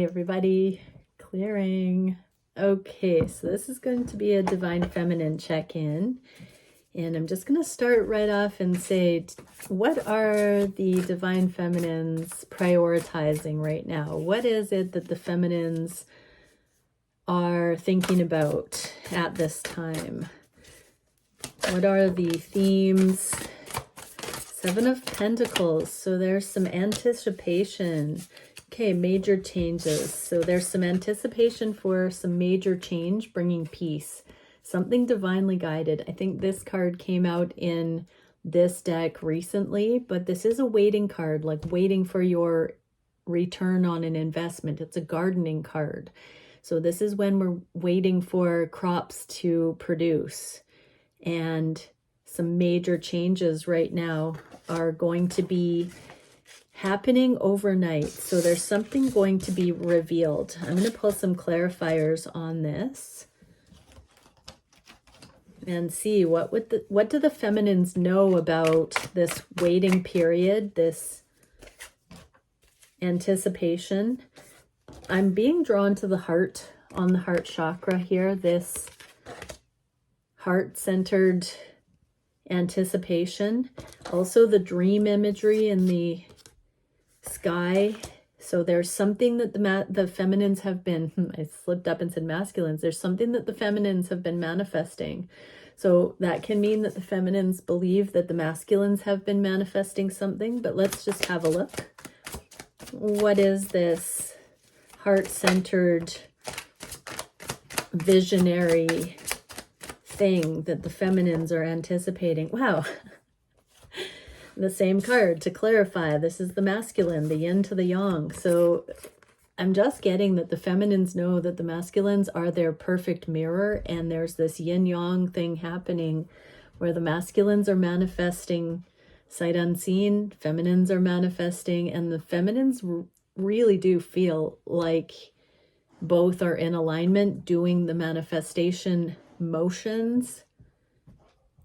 Hey everybody, clearing. Okay, so this is going to be a Divine Feminine check-in. And I'm just going to start right off and say, what are the Divine Feminines prioritizing right now? What is it that the Feminines are thinking about at this time? What are the themes? Seven of Pentacles, so there's some anticipation. Okay, major changes. So there's some anticipation for some major change, bringing peace. Something divinely guided. I think this card came out in this deck recently, but this is a waiting card, like waiting for your return on an investment. It's a gardening card. So this is when we're waiting for crops to produce. And some major changes right now are going to be happening overnight. So there's something going to be revealed. I'm going to pull some clarifiers on this and see what do the feminines know about this waiting period, this anticipation. I'm being drawn to the heart, on the heart chakra here, this heart-centered anticipation. Also the dream imagery in the sky. So there's something that the feminines have been, I slipped up and said masculines. There's something that the feminines have been manifesting. So that can mean that the feminines believe that the masculines have been manifesting something, but let's just have a look. What is this heart-centered visionary thing that the feminines are anticipating? Wow. The same card to clarify. This is the masculine, the yin to the yang. So I'm just getting that the feminines know that the masculines are their perfect mirror, and there's this yin yang thing happening where the masculines are manifesting sight unseen, feminines are manifesting, and the feminines really do feel like both are in alignment, doing the manifestation motions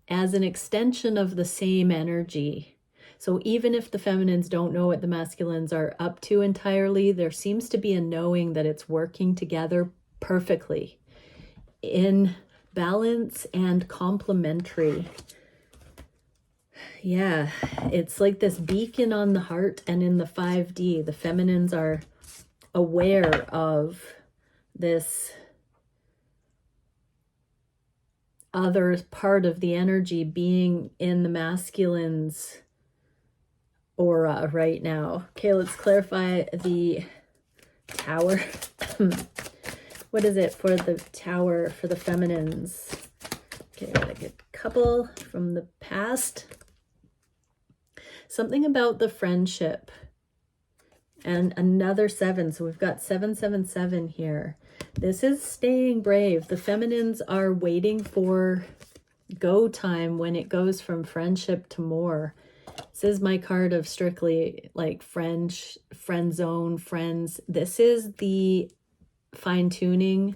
as an extension of the same energy. So even if the feminines don't know what the masculines are up to entirely, there seems to be a knowing that it's working together perfectly in balance and complementary. Yeah, it's like this beacon on the heart, and in the 5D, the feminines are aware of this other part of the energy being in the masculine's aura right now. Okay, let's clarify the tower. What is it for the tower for the feminines? Okay, I got a good couple from the past. Something about the friendship. And another 7. So we've got 777 here. This is staying brave. The feminines are waiting for go time when it goes from friendship to more. This is my card of strictly like friend zone, friends. This is the fine-tuning,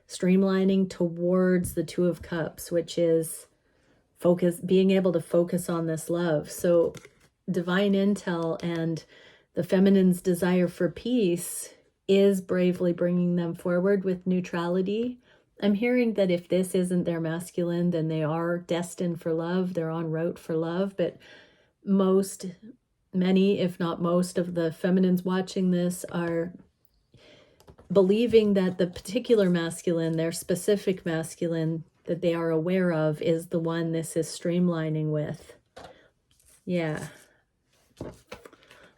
streamlining towards the Two of Cups, which is being able to focus on this love. So divine intel and the feminine's desire for peace is bravely bringing them forward with neutrality. I'm hearing that if this isn't their masculine, then they are destined for love. They're en route for love. But many, if not most of the feminines watching this are believing that the particular masculine, their specific masculine that they are aware of, is the one this is streamlining with. Yeah.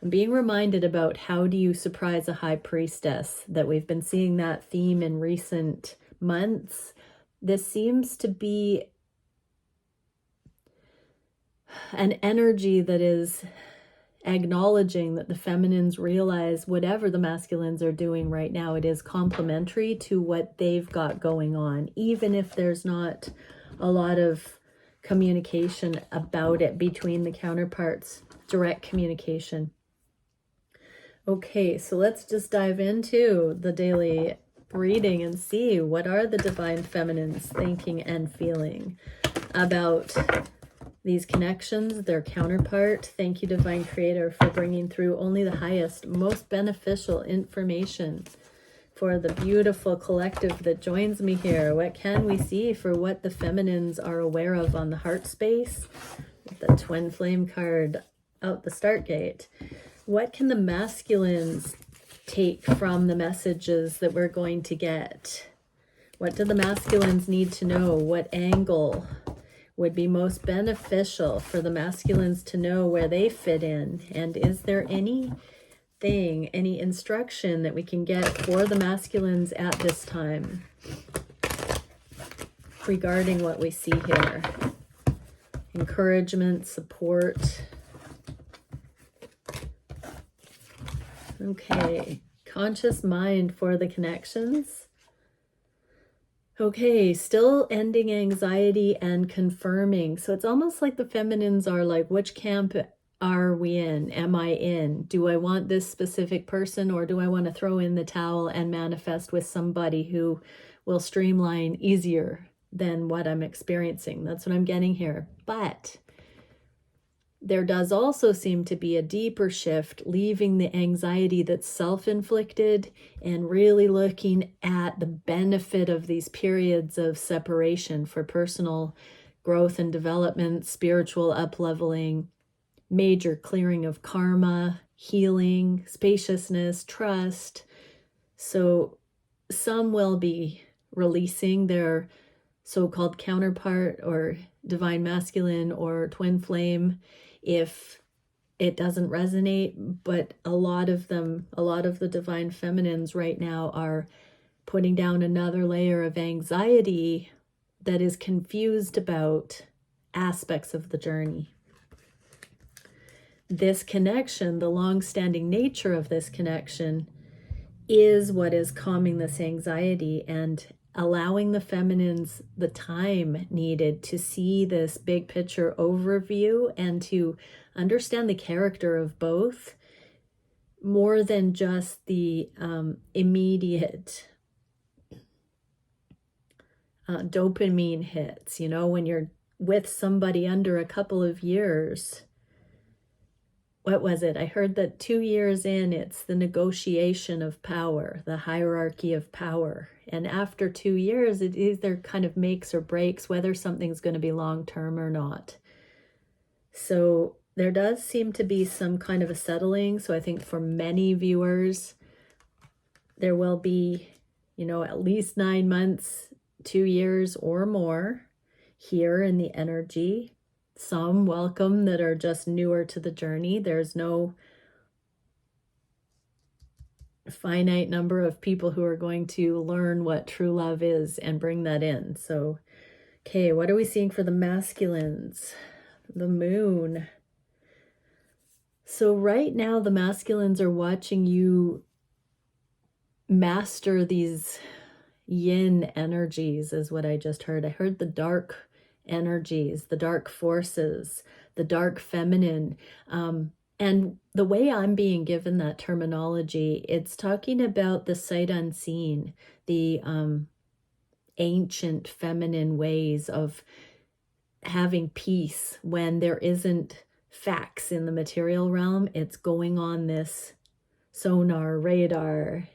I'm being reminded about how do you surprise a high priestess, that we've been seeing that theme in recent months. This seems to be an energy that is acknowledging that the feminines realize whatever the masculines are doing right now, it is complementary to what they've got going on, even if there's not a lot of communication about it between the counterparts, direct communication. Okay, so let's just dive into the daily reading and see what are the divine feminines thinking and feeling about these connections, their counterpart. Thank you, Divine Creator, for bringing through only the highest, most beneficial information for the beautiful collective that joins me here? What can we see for what the feminines are aware of on the heart space? The twin flame card out the start gate. What can the masculines take from the messages that we're going to get? What do the masculines need to know? What angle would be most beneficial for the masculines to know where they fit in? And is there anything, any instruction that we can get for the masculines at this time regarding what we see here? Encouragement, support. Okay, conscious mind for the connections. Okay, still ending anxiety and confirming. So it's almost like the feminines are like, which camp are we in? Am I in? Do I want this specific person, or do I want to throw in the towel and manifest with somebody who will streamline easier than what I'm experiencing? That's what I'm getting here. But there does also seem to be a deeper shift, leaving the anxiety that's self-inflicted and really looking at the benefit of these periods of separation for personal growth and development, spiritual up-leveling, major clearing of karma, healing, spaciousness, trust. So some will be releasing their so-called counterpart or divine masculine or twin flame if it doesn't resonate, but a lot of the divine feminines right now are putting down another layer of anxiety that is confused about aspects of the journey. This connection, the long-standing nature of this connection, is what is calming this anxiety and allowing the feminines the time needed to see this big picture overview and to understand the character of both more than just the immediate dopamine hits. You know, when you're with somebody under a couple of years, what was it? I heard that 2 years in, it's the negotiation of power, the hierarchy of power. And after 2 years, it either kind of makes or breaks whether something's going to be long-term or not. So there does seem to be some kind of a settling. So I think for many viewers, there will be, you know, at least 9 months, 2 years or more here in the energy. Some welcome that are just newer to the journey. There's no finite number of people who are going to learn what true love is and bring that in. So, okay, what are we seeing for the masculines? The moon. So right now the masculines are watching you master these yin energies is what I just heard. I heard the dark energies, the dark forces, the dark feminine. And the way I'm being given that terminology, it's talking about the sight unseen, the ancient feminine ways of having peace when there isn't facts in the material realm. It's going on this sonar, radar,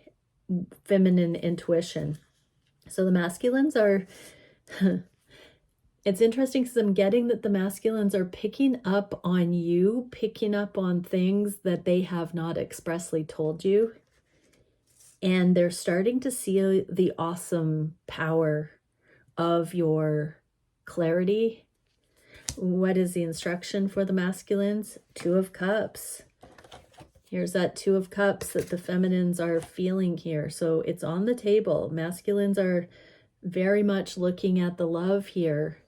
feminine intuition. So the masculines are... It's interesting because I'm getting that the masculines are picking up on you, picking up on things that they have not expressly told you. And they're starting to see the awesome power of your clarity. What is the instruction for the masculines? 2 of Cups. Here's that 2 of Cups that the feminines are feeling here. So it's on the table. Masculines are very much looking at the love here.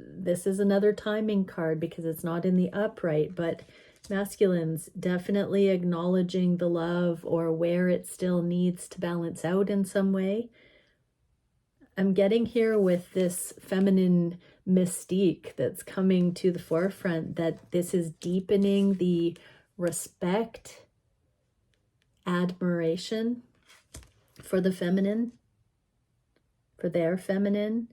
This is another timing card because it's not in the upright, but masculines definitely acknowledging the love or where it still needs to balance out in some way. I'm getting here with this feminine mystique that's coming to the forefront, that this is deepening the respect, admiration for the feminine, for their feminine.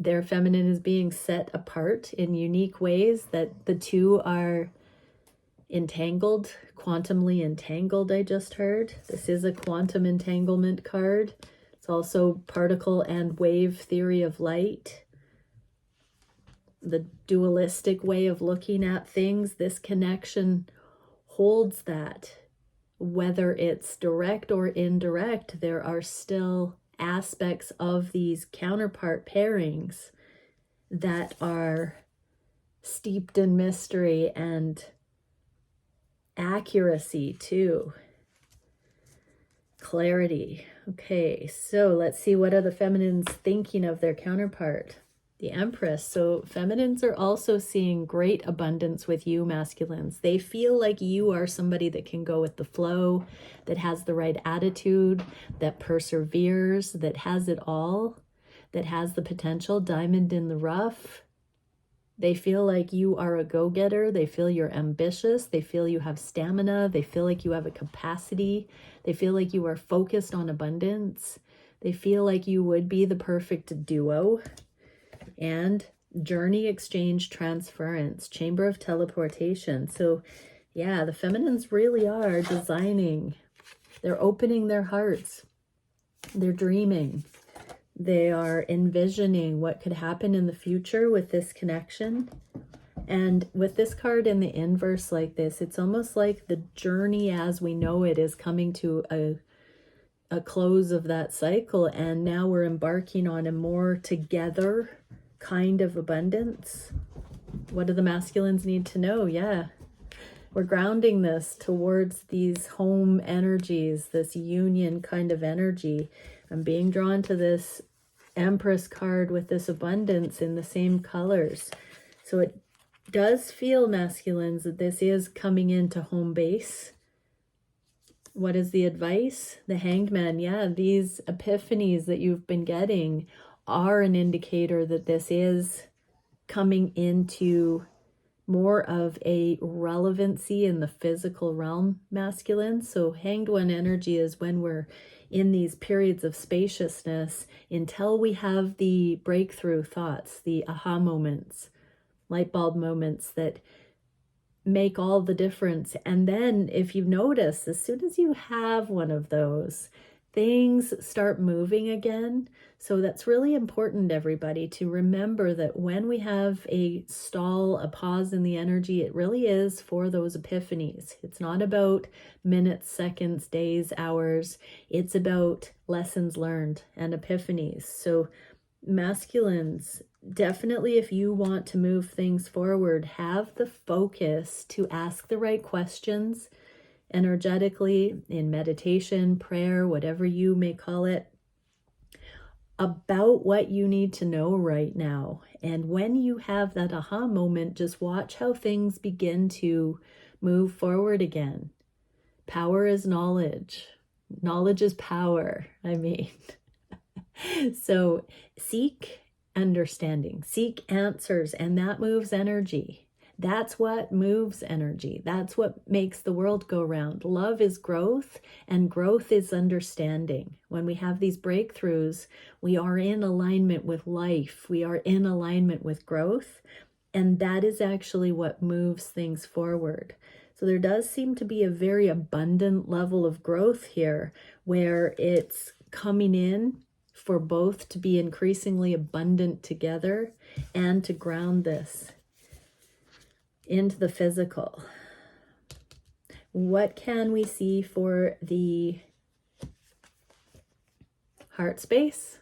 Their feminine is being set apart in unique ways that the two are entangled, quantumly entangled, I just heard. This is a quantum entanglement card. It's also particle and wave theory of light. The dualistic way of looking at things, this connection holds that. Whether it's direct or indirect, there are still aspects of these counterpart pairings that are steeped in mystery and accuracy too. Clarity. Okay, so let's see, what are the feminines thinking of their counterpart? The Empress. So feminines are also seeing great abundance with you, masculines. They feel like you are somebody that can go with the flow, that has the right attitude, that perseveres, that has it all, that has the potential, diamond in the rough. They feel like you are a go-getter. They feel you're ambitious. They feel you have stamina. They feel like you have a capacity. They feel like you are focused on abundance. They feel like you would be the perfect duo. And journey, exchange, transference, chamber of teleportation. So yeah, the feminines really are designing. They're opening their hearts. They're dreaming. They are envisioning what could happen in the future with this connection. And with this card in the inverse like this, it's almost like the journey as we know it is coming to a close of that cycle. And now we're embarking on a more together kind of abundance. What do the masculines need to know? Yeah, we're grounding this towards these home energies, this union kind of energy. I'm being drawn to this Empress card with this abundance in the same colors. So it does feel, masculines, that this is coming into home base. What is the advice? The Hanged Man. Yeah, these epiphanies that you've been getting are an indicator that this is coming into more of a relevancy in the physical realm, masculine. So Hanged One energy is when we're in these periods of spaciousness until we have the breakthrough thoughts, the aha moments, light bulb moments that make all the difference. And then if you notice, as soon as you have one of those, things start moving again. So that's really important, everybody, to remember that when we have a stall, a pause in the energy, it really is for those epiphanies. It's not about minutes, seconds, days, hours. It's about lessons learned and epiphanies. So masculines, definitely, if you want to move things forward, have the focus to ask the right questions energetically, in meditation, prayer, whatever you may call it, about what you need to know right now. And when you have that aha moment, just watch how things begin to move forward again. Power is knowledge. Knowledge is power, I mean. So seek understanding, seek answers, and that moves energy. That's what moves energy. That's what makes the world go round. Love is growth, and growth is understanding. When we have these breakthroughs, we are in alignment with life. We are in alignment with growth, and that is actually what moves things forward. So there does seem to be a very abundant level of growth here, where it's coming in for both to be increasingly abundant together and to ground this into the physical. What can we see for the heart space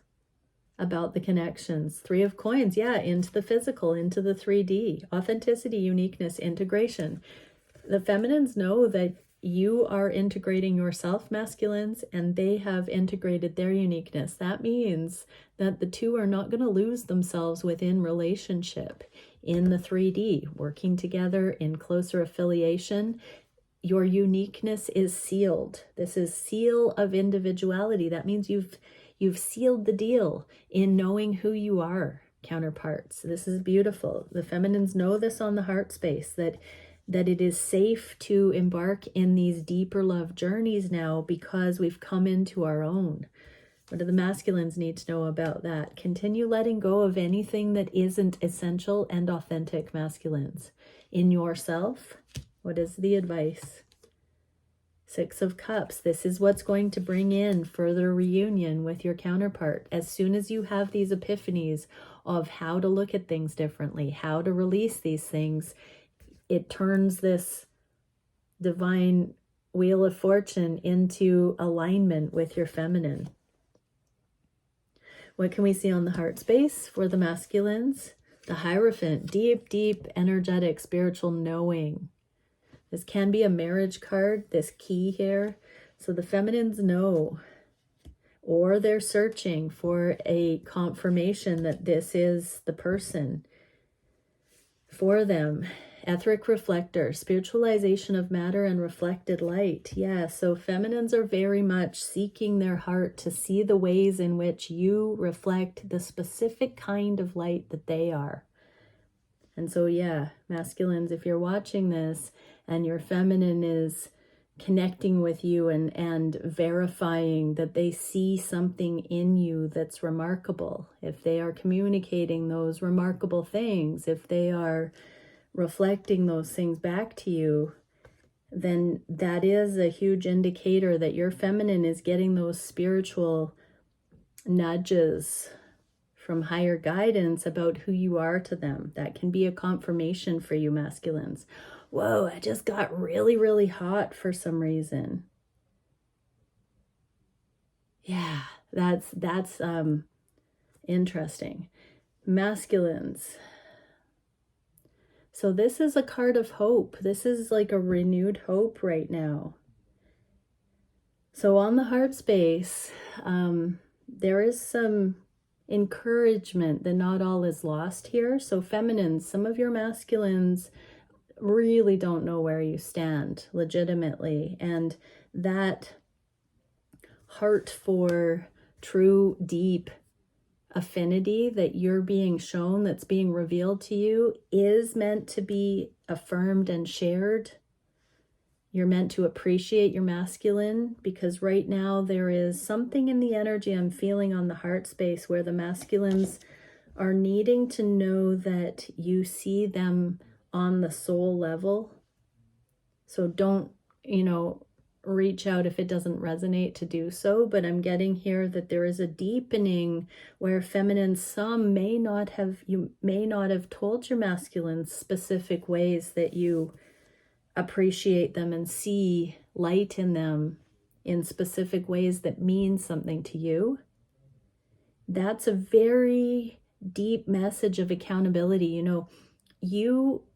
about the connections? Three of Coins, yeah, into the physical, into the 3D. Authenticity, uniqueness, integration. The feminines know that you are integrating yourself, masculines, and they have integrated their uniqueness. That means that the two are not going to lose themselves within relationship in the 3D, working together in closer affiliation. Your uniqueness is sealed. This is seal of individuality. That means you've sealed the deal in knowing who you are, counterparts. This is beautiful. The feminines know this on the heart space, that it is safe to embark in these deeper love journeys now because we've come into our own. What do the masculines need to know about that? Continue letting go of anything that isn't essential and authentic, masculines, in yourself. What is the advice? Six of Cups. This is what's going to bring in further reunion with your counterpart. As soon as you have these epiphanies of how to look at things differently, how to release these things, it turns this divine wheel of fortune into alignment with your feminine. What can we see on the heart space for the masculines? The Hierophant, deep, deep, energetic, spiritual knowing. This can be a marriage card, this key here. So the feminines know, or they're searching for a confirmation that this is the person for them. Etheric reflector, spiritualization of matter and reflected light. Yeah, so feminines are very much seeking their heart to see the ways in which you reflect the specific kind of light that they are. And so, yeah, masculines, if you're watching this and your feminine is connecting with you and verifying that they see something in you that's remarkable, if they are communicating those remarkable things, if they are reflecting those things back to you, then that is a huge indicator that your feminine is getting those spiritual nudges from higher guidance about who you are to them. That can be a confirmation for you masculines. Whoa, I just got really, really hot for some reason. Yeah, that's interesting. Masculines. So this is a card of hope. This is like a renewed hope right now. So on the heart space, there is some encouragement that not all is lost here. So feminines, some of your masculines really don't know where you stand legitimately. And that heart for true, deep affinity that you're being shown, that's being revealed to you, is meant to be affirmed and shared. You're meant to appreciate your masculine, because right now there is something in the energy I'm feeling on the heart space where the masculines are needing to know that you see them on the soul level. So don't, reach out if it doesn't resonate to do so, but I'm getting here that there is a deepening where feminine, you may not have told your masculine specific ways that you appreciate them and see light in them in specific ways that mean something to you. That's a very deep message of accountability.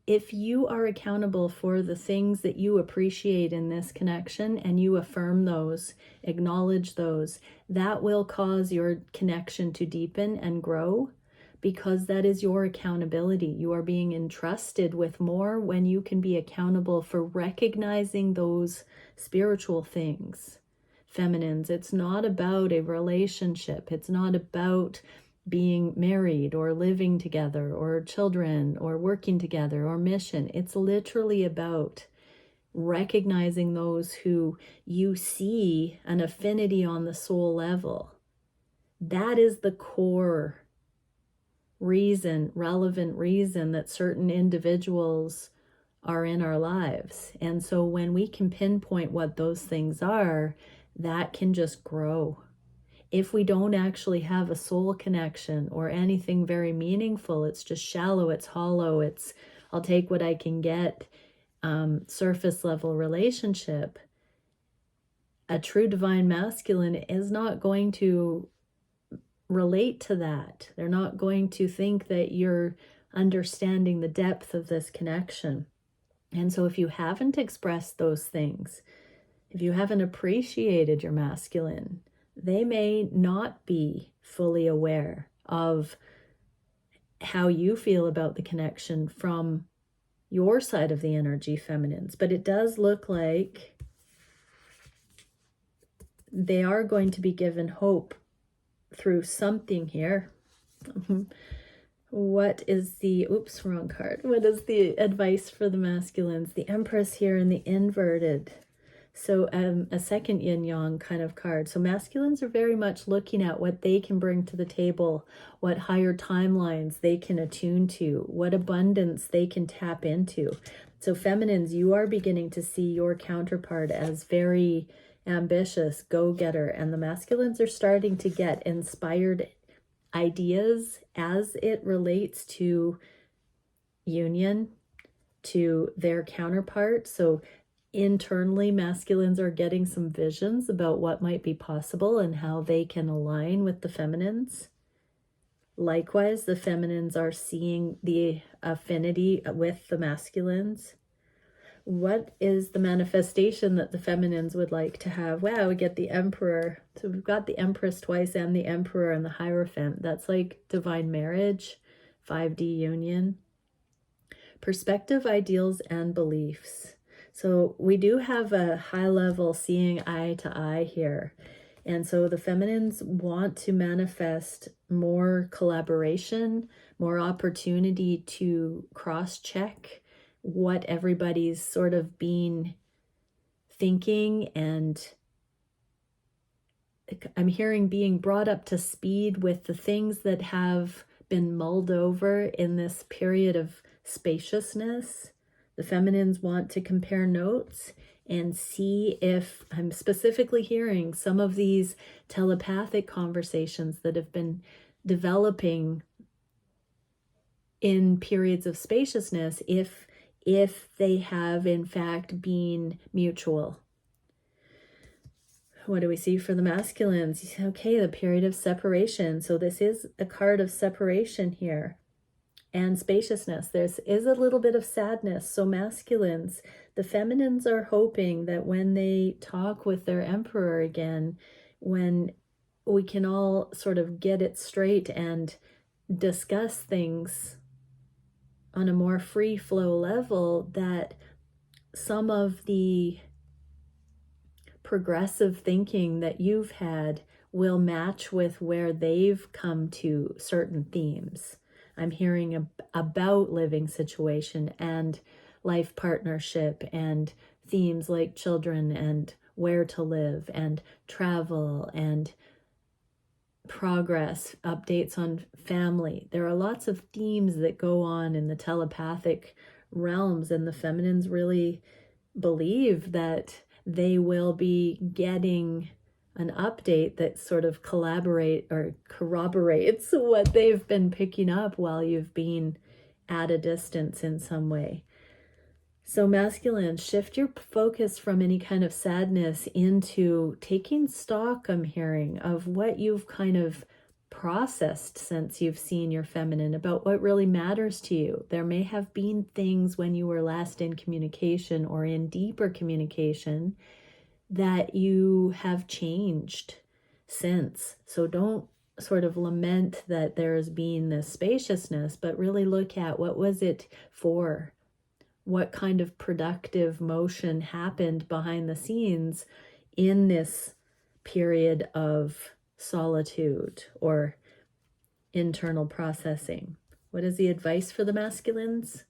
If you are accountable for the things that you appreciate in this connection and you affirm those, acknowledge those, that will cause your connection to deepen and grow, because that is your accountability. You are being entrusted with more when you can be accountable for recognizing those spiritual things. Feminines, it's not about a relationship. It's not about being married or living together or children or working together or mission. It's literally about recognizing those who you see an affinity on the soul level. That is the core relevant reason that certain individuals are in our lives. And so when we can pinpoint what those things are, that can just grow. If we don't actually have a soul connection or anything very meaningful, it's just shallow, it's hollow, it's I'll take what I can get, surface level relationship, a true divine masculine is not going to relate to that. They're not going to think that you're understanding the depth of this connection. And so if you haven't expressed those things, if you haven't appreciated your masculine, they may not be fully aware of how you feel about the connection from your side of the energy, feminines. But it does look like they are going to be given hope through something here. What is the, wrong card. What is the advice for the masculines? The Empress here in the inverted. So a second yin-yang kind of card. So masculines are very much looking at what they can bring to the table, what higher timelines they can attune to, what abundance they can tap into. So feminines, you are beginning to see your counterpart as very ambitious, go-getter, and the masculines are starting to get inspired ideas as it relates to union, to their counterpart. So internally, masculines are getting some visions about what might be possible and how they can align with the feminines. Likewise, the feminines are seeing the affinity with the masculines. What is the manifestation that the feminines would like to have? Wow, we get the Emperor. So we've got the Empress twice and the Emperor and the Hierophant. That's like divine marriage, 5D union. Perspective, ideals, and beliefs. So we do have a high level seeing eye to eye here. And so the feminines want to manifest more collaboration, more opportunity to cross-check what everybody's sort of been thinking, and I'm hearing being brought up to speed with the things that have been mulled over in this period of spaciousness. The feminines want to compare notes and see if, I'm specifically hearing some of these telepathic conversations that have been developing in periods of spaciousness, if they have in fact been mutual. What do we see for the masculines? Okay, the period of separation. So this is a card of separation here. And spaciousness. There is a little bit of sadness. So masculines, the feminines are hoping that when they talk with their emperor again, when we can all sort of get it straight and discuss things on a more free flow level, that some of the progressive thinking that you've had will match with where they've come to certain themes. I'm hearing about living situation and life partnership and themes like children and where to live and travel and progress, updates on family. There are lots of themes that go on in the telepathic realms, and the feminines really believe that they will be getting an update that sort of corroborates what they've been picking up while you've been at a distance in some way. So masculine, shift your focus from any kind of sadness into taking stock, I'm hearing, of what you've kind of processed since you've seen your feminine, about what really matters to you. There may have been things when you were last in communication or in deeper communication that you have changed since. So don't sort of lament that there's been this spaciousness, but really look at what was it for? What kind of productive motion happened behind the scenes in this period of solitude or internal processing? What is the advice for the masculines?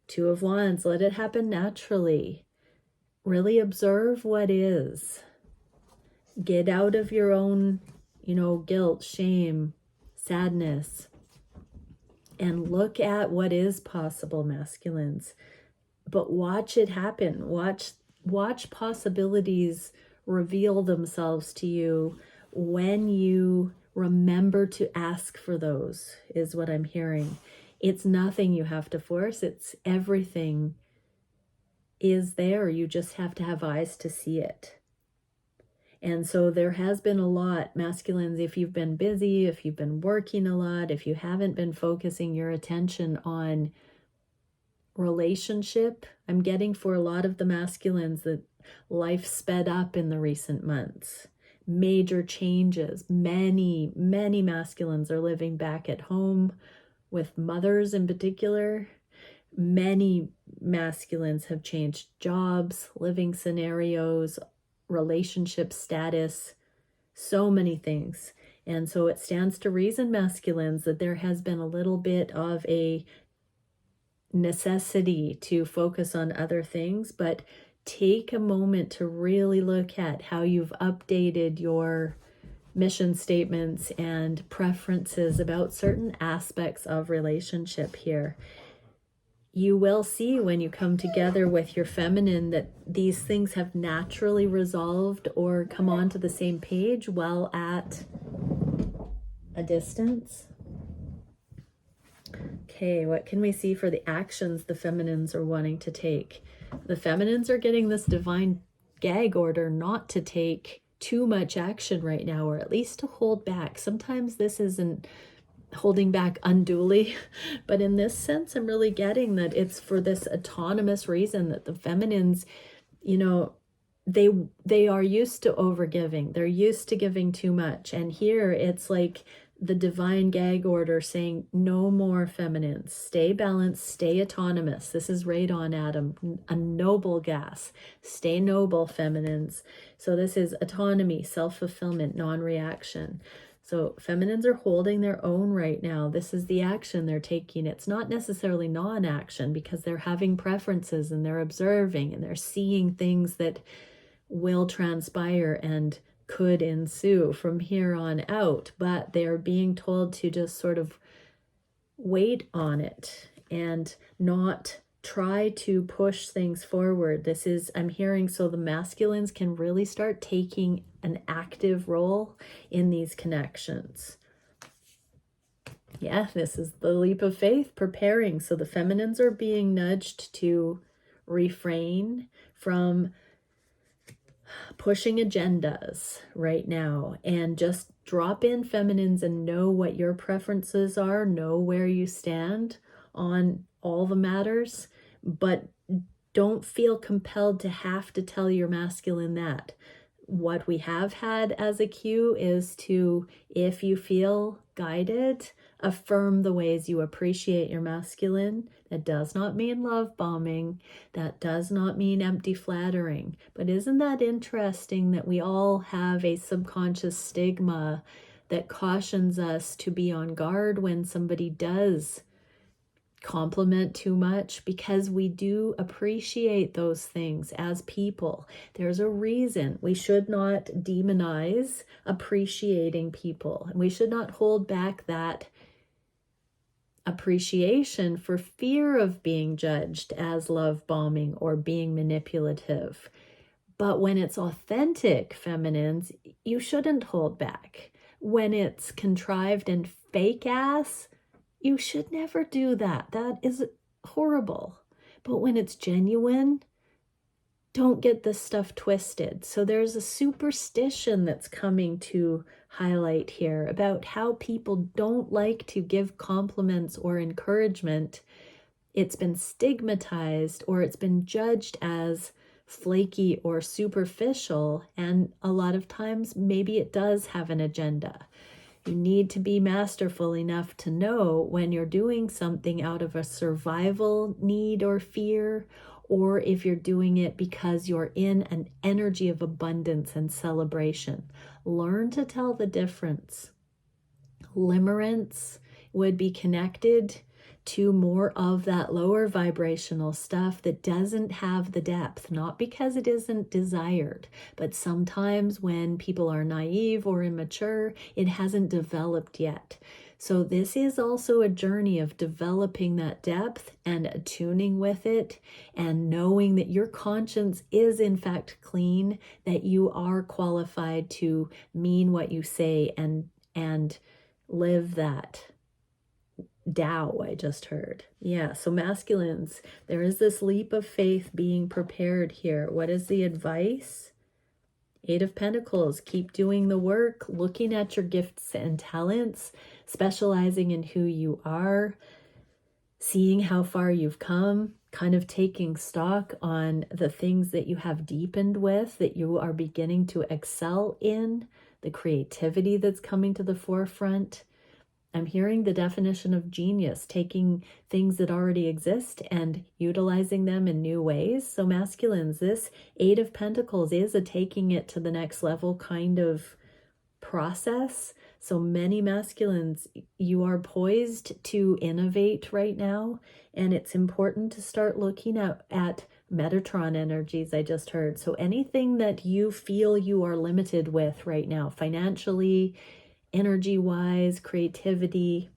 2 of Wands, let it happen naturally. Really observe what is. Get out of your own, guilt, shame, sadness, and look at what is possible, masculines. But watch it happen. Watch possibilities reveal themselves to you when you remember to ask for those, is what I'm hearing. It's nothing you have to force. It's everything is there. You just have to have eyes to see it. And so there has been a lot, masculines, if you've been busy, if you've been working a lot, if you haven't been focusing your attention on relationship, I'm getting for a lot of the masculines that life sped up in the recent months. Major changes. Many masculines are living back at home with mothers in particular. Many masculines have changed jobs, living scenarios, relationship status, so many things. And so it stands to reason, masculines, that there has been a little bit of a necessity to focus on other things, but take a moment to really look at how you've updated your mission statements and preferences about certain aspects of relationship here. you will see when you come together with your feminine that these things have naturally resolved or come onto the same page while at a distance. Okay, what can we see for the actions the feminines are wanting to take? The feminines are getting this divine gag order not to take too much action right now, or at least to hold back. Sometimes this isn't holding back unduly, but in this sense, I'm really getting that it's for this autonomous reason that the feminines, you know, they are used to overgiving. They're used to giving too much. And here it's like the divine gag order saying, no more feminines, stay balanced, stay autonomous. This is right on Adam, a noble gas, stay noble feminines. So this is autonomy, self-fulfillment, non-reaction. So feminines are holding their own right now. This is the action they're taking. It's not necessarily non-action because they're having preferences and they're observing and they're seeing things that will transpire and could ensue from here on out, but they're being told to just sort of wait on it and not try to push things forward. This is, I'm hearing, so the masculines can really start taking an active role in these connections. Yeah, this is the leap of faith, preparing. So the feminines are being nudged to refrain from pushing agendas right now and just drop in feminines and know what your preferences are, know where you stand on all the matters, but don't feel compelled to have to tell your masculine that. What we have had as a cue is to, if you feel guided, affirm the ways you appreciate your masculine. That does not mean love bombing. That does not mean empty flattering. But isn't that interesting that we all have a subconscious stigma that cautions us to be on guard when somebody does compliment too much, because we do appreciate those things as people. There's a reason we should not demonize appreciating people, and we should not hold back that appreciation for fear of being judged as love bombing or being manipulative. But when it's authentic feminines, you shouldn't hold back. When it's contrived and fake ass, you should never do that. That is horrible. But when it's genuine, don't get this stuff twisted. So there's a superstition that's coming to highlight here about how people don't like to give compliments or encouragement. It's been stigmatized or it's been judged as flaky or superficial. And a lot of times, maybe it does have an agenda. You need to be masterful enough to know when you're doing something out of a survival need or fear, or if you're doing it because you're in an energy of abundance and celebration. Learn to tell the difference. Limerence would be connected to more of that lower vibrational stuff that doesn't have the depth, not because it isn't desired, but sometimes when people are naive or immature, it hasn't developed yet. So this is also a journey of developing that depth and attuning with it and knowing that your conscience is in fact clean, that you are qualified to mean what you say and live that Tao I just heard. Yeah, so masculines, there is this leap of faith being prepared here. What is the advice? 8 of Pentacles, keep doing the work, looking at your gifts and talents, specializing in who you are, seeing how far you've come, kind of taking stock on the things that you have deepened with, that you are beginning to excel in, the creativity that's coming to the forefront. I'm hearing the definition of genius, taking things that already exist and utilizing them in new ways. So masculines, this 8 of Pentacles is a taking it to the next level kind of process. So many masculines, you are poised to innovate right now. And it's important to start looking at Metatron energies I just heard. So anything that you feel you are limited with right now, financially, energy-wise, creativity,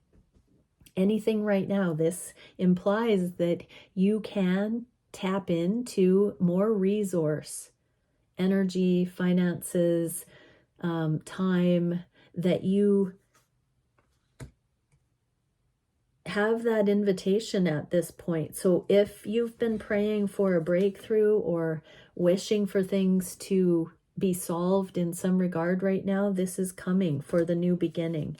anything right now. This implies that you can tap into more resource, energy, finances, time, that you have that invitation at this point. So if you've been praying for a breakthrough or wishing for things to be solved in some regard right now, this is coming for the new beginning.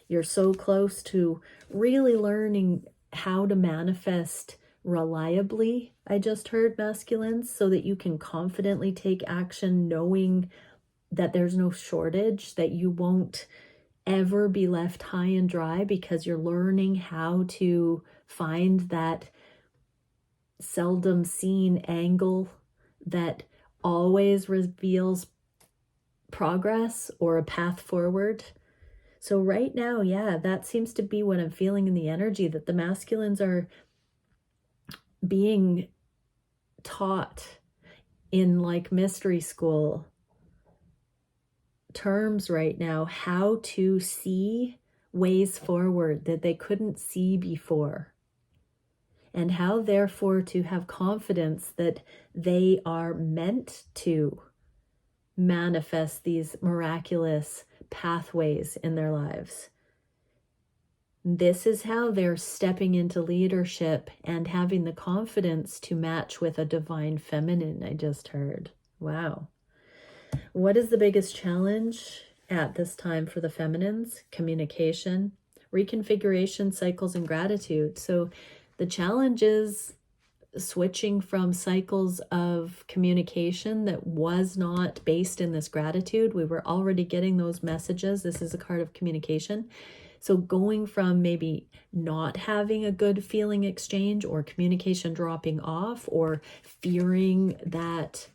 You're so close to really learning how to manifest reliably, I just heard, masculines, so that you can confidently take action knowing that there's no shortage, that you won't ever be left high and dry, because you're learning how to find that seldom seen angle that always reveals progress or a path forward. So right now, yeah, that seems to be what I'm feeling in the energy, that the masculines are being taught in like mystery school terms right now how to see ways forward that they couldn't see before, and how therefore to have confidence that they are meant to manifest these miraculous pathways in their lives. This is how they're stepping into leadership and having the confidence to match with a divine feminine, I just heard. Wow. What is the biggest challenge at this time for the feminines? Communication, reconfiguration, cycles, and gratitude. So the challenge is switching from cycles of communication that was not based in this gratitude. We were already getting those messages. This is a card of communication. So going from maybe not having a good feeling exchange, or communication dropping off, or fearing that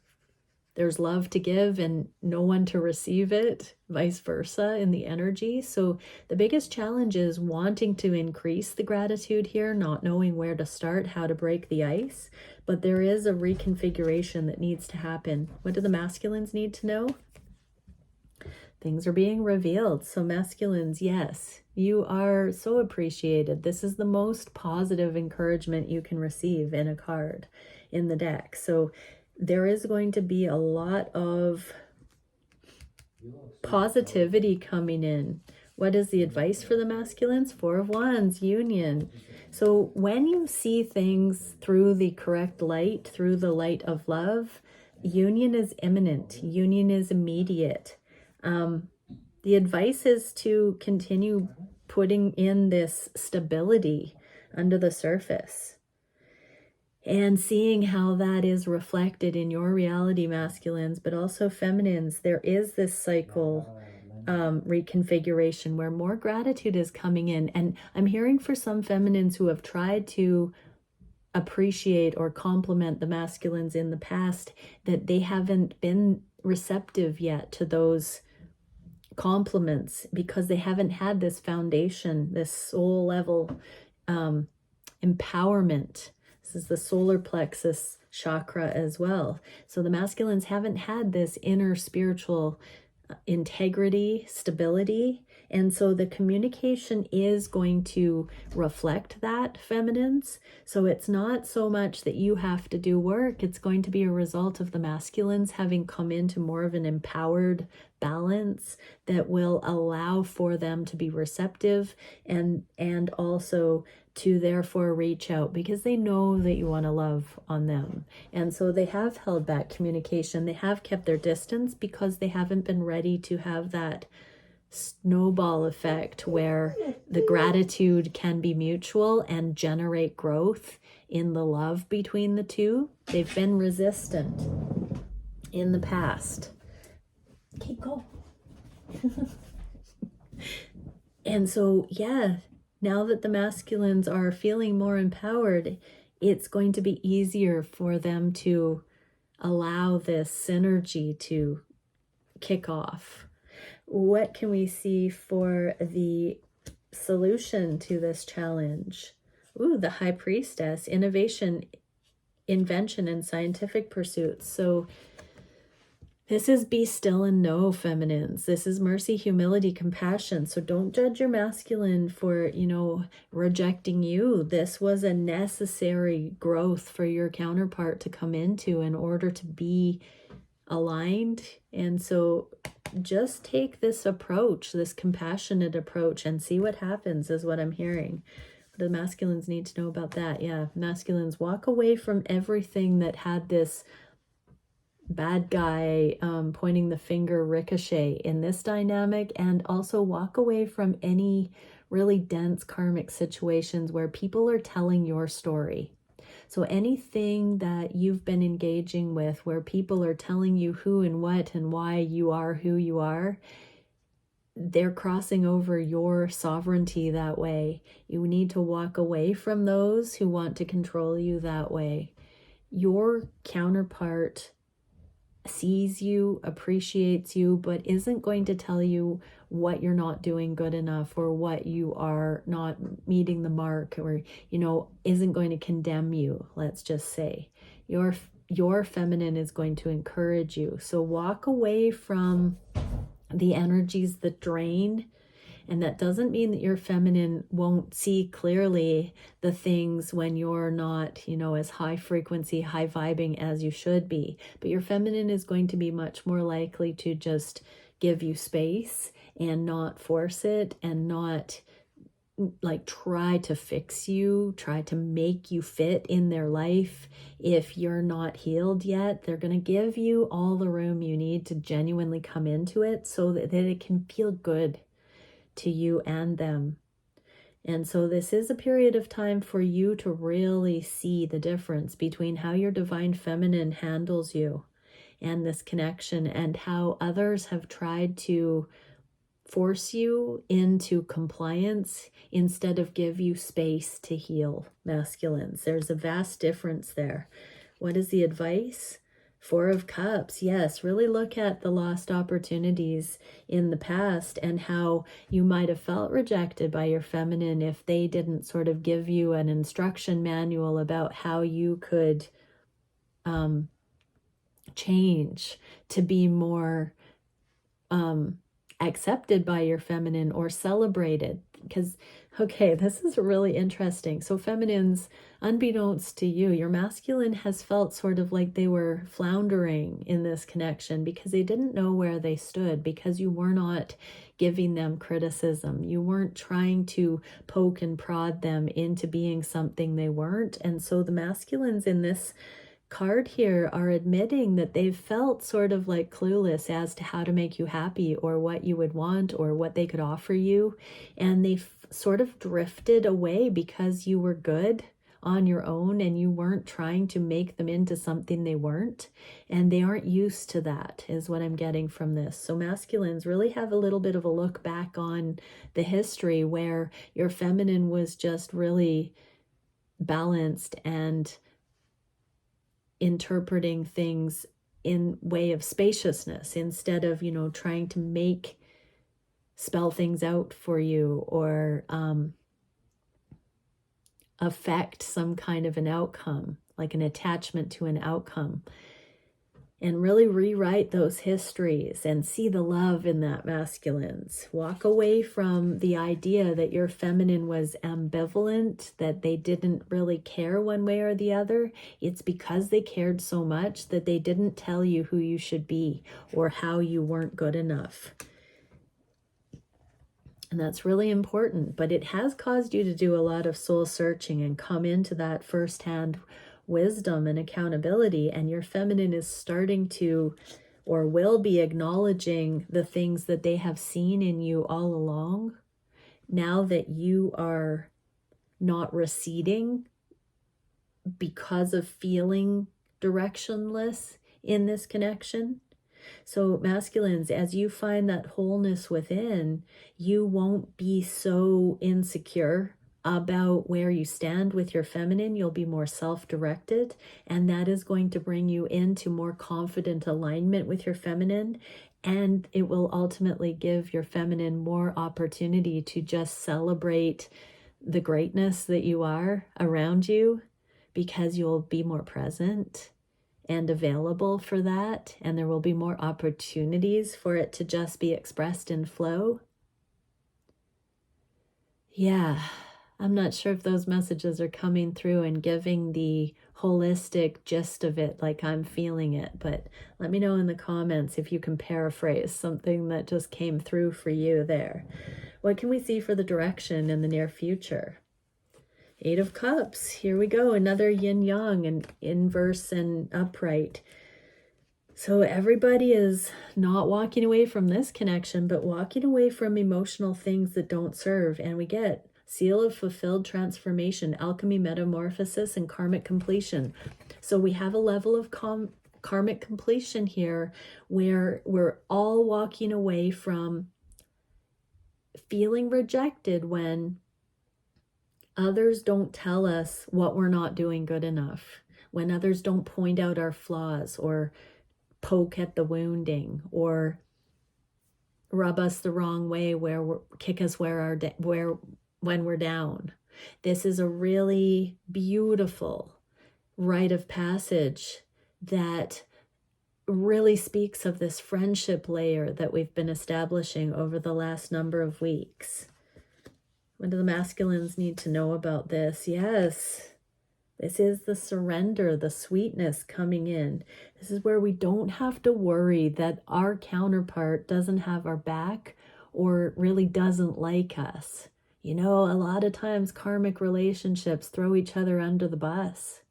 there's love to give and no one to receive it, vice versa in the energy. So the biggest challenge is wanting to increase the gratitude here, not knowing where to start, how to break the ice. But there is a reconfiguration that needs to happen. What do the masculines need to know? Things are being revealed. So masculines, yes, you are so appreciated. This is the most positive encouragement you can receive in a card in the deck. So there is going to be a lot of positivity coming in. What is the advice for the masculines? Four of Wands, union. So when you see things through the correct light, through the light of love, union is imminent. Union is immediate. The advice is to continue putting in this stability under the surface, and seeing how that is reflected in your reality, masculines, but also feminines. There is this cycle reconfiguration where more gratitude is coming in. And I'm hearing for some feminines who have tried to appreciate or compliment the masculines in the past, that they haven't been receptive yet to those compliments, because they haven't had this foundation, this soul level empowerment. This is the solar plexus chakra as well. So the masculines haven't had this inner spiritual integrity, stability. And so the communication is going to reflect that, feminines. So it's not so much that you have to do work. It's going to be a result of the masculines having come into more of an empowered balance that will allow for them to be receptive, and also to therefore reach out, because they know that you want to love on them. And so they have held back communication. They have kept their distance because they haven't been ready to have that snowball effect where the gratitude can be mutual and generate growth in the love between the two. They've been resistant in the past. Okay, go. And so, yeah, now that the masculines are feeling more empowered, it's going to be easier for them to allow this synergy to kick off. What can we see for the solution to this challenge? Ooh, the High Priestess, innovation, invention, and scientific pursuits. So This is be still and know, feminines. This is mercy, humility, compassion. So don't judge your masculine for, rejecting you. This was a necessary growth for your counterpart to come into in order to be aligned. And so just take this approach, this compassionate approach, and see what happens, is what I'm hearing. The masculines need to know about that. Yeah, masculines, walk away from everything that had this bad guy pointing the finger ricochet in this dynamic, and also walk away from any really dense karmic situations where people are telling your story. So anything that you've been engaging with where people are telling you who and what and why you are who you are, they're crossing over your sovereignty that way. You need to walk away from those who want to control you that way. Your counterpart sees you, appreciates you, but isn't going to tell you what you're not doing good enough or what you are not meeting the mark, or isn't going to condemn you. Let's just say your feminine is going to encourage you. So walk away from the energies that drain. And that doesn't mean that your feminine won't see clearly the things when you're not, as high frequency, high vibing as you should be. But your feminine is going to be much more likely to just give you space and not force it, and not like try to fix you, try to make you fit in their life. If you're not healed yet, they're going to give you all the room you need to genuinely come into it so that it can feel good to you and them. And so this is a period of time for you to really see the difference between how your divine feminine handles you and this connection, and how others have tried to force you into compliance instead of give you space to heal, masculines. There's a vast difference there. What is the advice? 4 of Cups. Yes, really look at the lost opportunities in the past and how you might have felt rejected by your feminine if they didn't sort of give you an instruction manual about how you could change to be more accepted by your feminine or celebrated. Because, okay, this is really interesting. So feminines, unbeknownst to you, your masculine has felt sort of like they were floundering in this connection because they didn't know where they stood, because you were not giving them criticism. You weren't trying to poke and prod them into being something they weren't. And so the masculines in this card here are admitting that they've felt sort of like clueless as to how to make you happy or what you would want or what they could offer you. And they've sort of drifted away because you were good on your own and you weren't trying to make them into something they weren't. And they aren't used to that, is what I'm getting from this. So masculines really have a little bit of a look back on the history where your feminine was just really balanced and interpreting things in way of spaciousness instead of, trying to spell things out for you or affect some kind of an outcome, like an attachment to an outcome. And really rewrite those histories and see the love in that, masculines. Walk away from the idea that your feminine was ambivalent, that they didn't really care one way or the other. It's because they cared so much that they didn't tell you who you should be or how you weren't good enough. And that's really important, but it has caused you to do a lot of soul searching and come into that firsthand wisdom and accountability, and your feminine is starting to, or will be, acknowledging the things that they have seen in you all along, now that you are not receding because of feeling directionless in this connection. So masculines, as you find that wholeness within, you won't be so insecure about where you stand with your feminine. You'll be more self-directed, and that is going to bring you into more confident alignment with your feminine, and it will ultimately give your feminine more opportunity to just celebrate the greatness that you are around you, because you'll be more present and available for that, and there will be more opportunities for it to just be expressed in flow. Yeah, I'm not sure if those messages are coming through and giving the holistic gist of it like I'm feeling it, but let me know in the comments if you can paraphrase something that just came through for you there. What can we see for the direction in the near future? Eight of Cups, here we go, another yin-yang, and inverse and upright. So everybody is not walking away from this connection, but walking away from emotional things that don't serve. And we get seal of fulfilled transformation, alchemy, metamorphosis, and karmic completion. So we have a level of karmic completion here where we're all walking away from feeling rejected when others don't tell us what we're not doing good enough, when others don't point out our flaws or poke at the wounding or rub us the wrong way, kick us when we're down. This is a really beautiful rite of passage that really speaks of this friendship layer that we've been establishing over the last number of weeks. What do the masculines need to know about this? Yes, this is the surrender, the sweetness coming in. This is where we don't have to worry that our counterpart doesn't have our back or really doesn't like us. You know, a lot of times karmic relationships throw each other under the bus.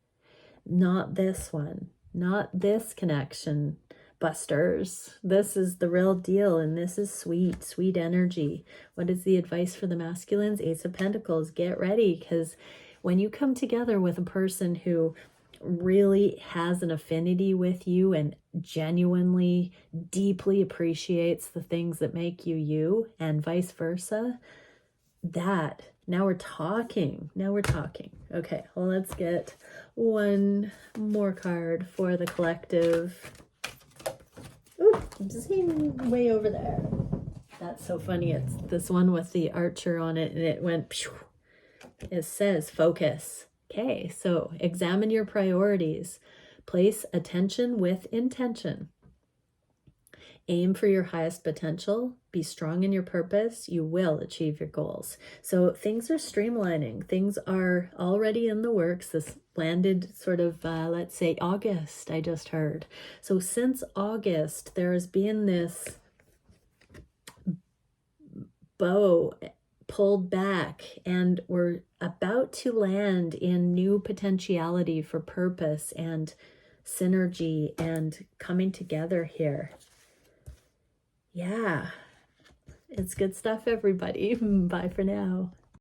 Not this one, not this connection, busters. This is the real deal, and this is sweet, sweet energy. What is the advice for the masculines? Ace of Pentacles, get ready, because when you come together with a person who really has an affinity with you and genuinely, deeply appreciates the things that make you you, and vice versa, now we're talking. Okay, well, let's get one more card for the collective. Ooh, I'm just seeing way over there. That's so funny. It's this one with the archer on it, and it went phew. It says focus. Okay, so examine your priorities. Place attention with intention. Aim for your highest potential. Be strong in your purpose. You will achieve your goals. So things are streamlining. Things are already in the works. This landed sort of, let's say, August, I just heard. So since August, there has been this bow pulled back, and we're about to land in new potentiality for purpose and synergy and coming together here. Yeah, it's good stuff, everybody. Bye for now.